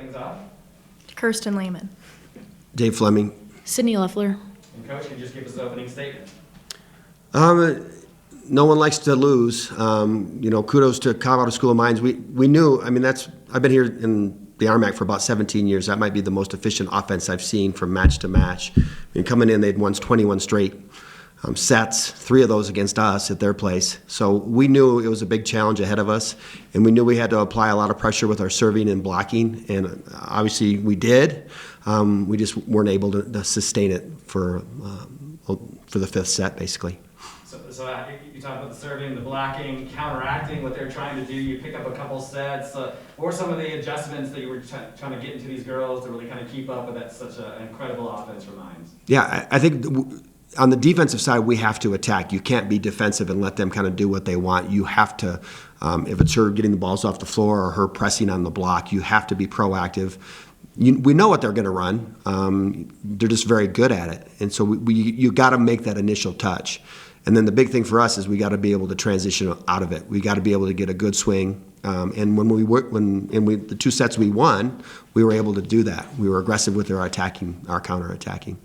things off? Kerstin Layman. Dave Fleming. Sydney Leffler. And Coach, can you just give us an opening statement? No one likes to lose. Kudos to Colorado School of Mines. We knew, I've been here in the RMAC for about 17 years. That might be the most efficient offense I've seen from match to match. Coming in, they'd won 21 straight sets, 3 of those against us at their place. So we knew it was a big challenge ahead of us, and we knew we had to apply a lot of pressure with our serving and blocking, and obviously we did. We just weren't able to sustain it for the 5th set, basically. So you talk about the serving, the blocking, counteracting what they're trying to do. You pick up a couple sets. What were some of the adjustments that you were trying to get into these girls to really kind of keep up with that such an incredible offense for Mines? Yeah, I think on the defensive side, we have to attack. You can't be defensive and let them kind of do what they want. You have to, if it's her getting the balls off the floor or her pressing on the block, you have to be proactive. We know what they're going to run. They're just very good at it. And so you got to make that initial touch. And then the big thing for us is we got to be able to transition out of it. We got to be able to get a good swing. And the 2 sets we won, we were able to do that. We were aggressive with our counter-attacking.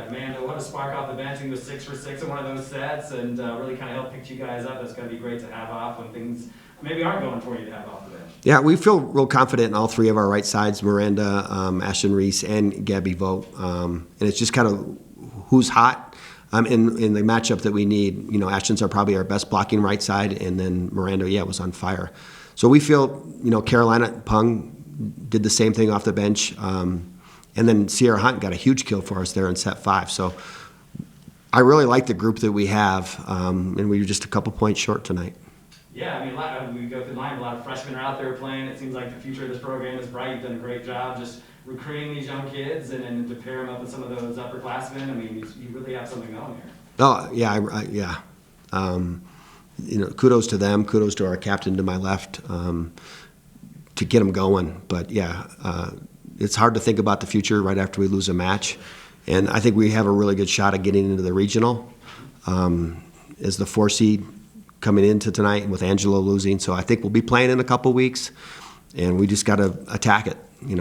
Amanda, what a spark off the bench. He was 6 for 6 in one of those sets and really kind of helped pick you guys up. That's going to be great to have off when things maybe aren't going for you to have off the bench. Yeah, we feel real confident in all 3 of our right sides, Miranda, Ashton Reese, and Gabby Vogt. And it's just kind of who's hot in the matchup that we need. Ashton's probably our best blocking right side, and then Miranda, was on fire. So we feel, Carolina Pung did the same thing off the bench. And then Sierra Hunt got a huge kill for us there in set 5. So I really like the group that we have, and we were just a couple points short tonight. Yeah, we go through the line, a lot of freshmen are out there playing. It seems like the future of this program is bright. You've done a great job just recruiting these young kids and to pair them up with some of those upperclassmen. You really have something going here. Oh, yeah. Kudos to them. Kudos to our captain to my left to get them going. But, it's hard to think about the future right after we lose a match. And I think we have a really good shot at getting into the regional as the 4 seed coming into tonight and with Angelo losing. So I think we'll be playing in a couple weeks, and we just got to attack it. I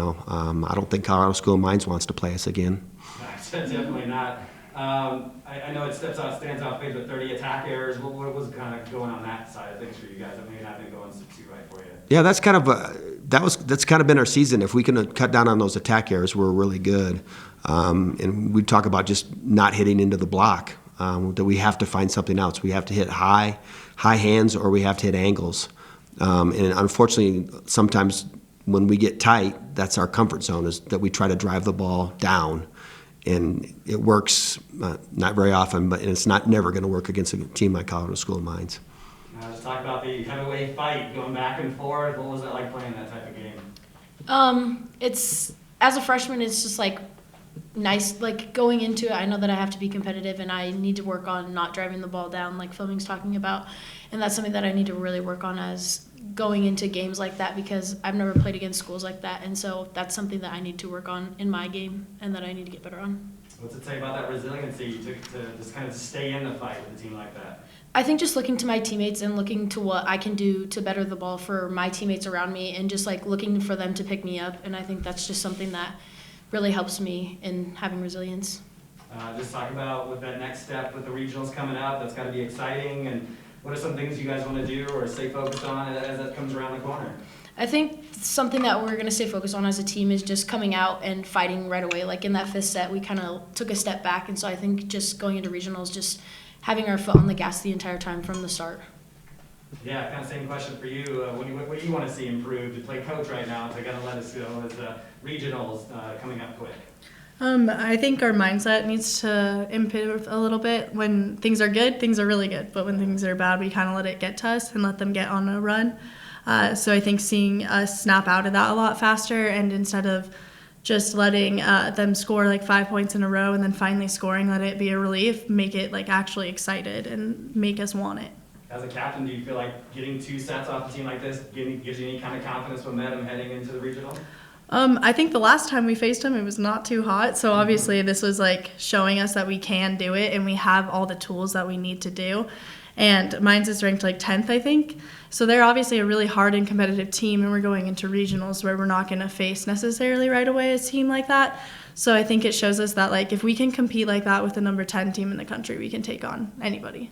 don't think Colorado School of Mines wants to play us again. Definitely not. I know it stands out big with 30 attack errors. What was kind of going on that side of things for you guys? Not been going too right for you. Yeah, that's kind of been our season. If we can cut down on those attack errors, we're really good. And we talk about just not hitting into the block. That we have to find something else. We have to hit high hands, or we have to hit angles. And unfortunately, sometimes when we get tight, that's our comfort zone, is that we try to drive the ball down. And it works not very often, but it's never going to work against a team like Colorado School of Mines. Let's talk about the heavyweight fight, going back and forth. What was it like playing that type of game? As a freshman, it's just nice, going into it. I know that I have to be competitive and I need to work on not driving the ball down like Fleming's talking about. And that's something that I need to really work on as going into games like that, because I've never played against schools like that. And so that's something that I need to work on in my game and that I need to get better on. What's it say about that resiliency you took to just kind of stay in the fight with a team like that? I think just looking to my teammates and looking to what I can do to better the ball for my teammates around me, and just looking for them to pick me up. And I think that's just something that really helps me in having resilience. Just talk about with that next step with the regionals coming up. That's got to be exciting. And what are some things you guys want to do or stay focused on as that comes around the corner? I think something that we're going to stay focused on as a team is just coming out and fighting right away. In that 5th set, we kind of took a step back. And so I think just going into regionals, just having our foot on the gas the entire time from the start. Yeah, kind of same question for you. What do you want to see improved? To play coach right now, to kind of let us go as regionals coming up quick. I think our mindset needs to improve a little bit. When things are good, things are really good. But when things are bad, we kind of let it get to us and let them get on a run. So I think seeing us snap out of that a lot faster, and instead of just letting them score 5 points in a row and then finally scoring, let it be a relief, make it actually excited and make us want it. As a captain, do you feel like getting 2 sets off a team like this gives you any kind of confidence, momentum heading into the regional? I think the last time we faced them, it was not too hot. So obviously this was showing us that we can do it and we have all the tools that we need to do. and mine's is ranked like 10th, I think. So they're obviously a really hard and competitive team, and we're going into regionals where we're not going to face necessarily right away a team like that. So I think it shows us that like if we can compete like that with the number 10 team in the country, we can take on anybody.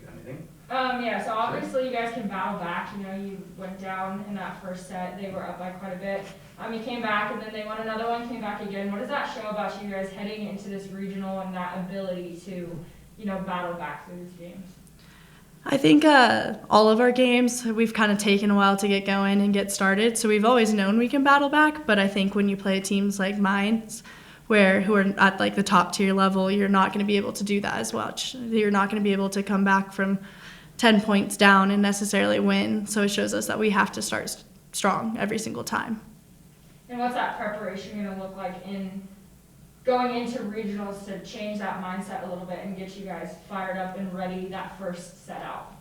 You got anything? Yeah, so obviously you guys can battle back. You know, you went down in that first set. They were up by quite a bit. You came back, and then they won another one, came back again. What does that show about you guys heading into this regional and that ability to, you know, battle back through these games? I think all of our games, we've kind of taken a while to get going and get started. So we've always known we can battle back, but I think when you play teams like mines, who are at like the top tier level, you're not going to be able to do that as much. You're not going to be able to come back from 10 points down and necessarily win. So it shows us that we have to start strong every single time. And what's that preparation going to look like in going into regionals to change that mindset a little bit and get you guys fired up and ready that first set out?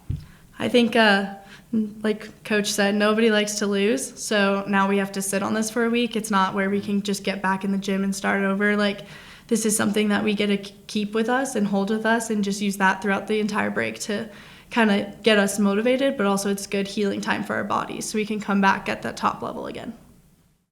I think, like Coach said, nobody likes to lose. So now we have to sit on this for a week. It's not where we can just get back in the gym and start over. Like, this is something that we get to keep with us and hold with us and just use that throughout the entire break to kind of get us motivated. But also it's good healing time for our bodies so we can come back at that top level again.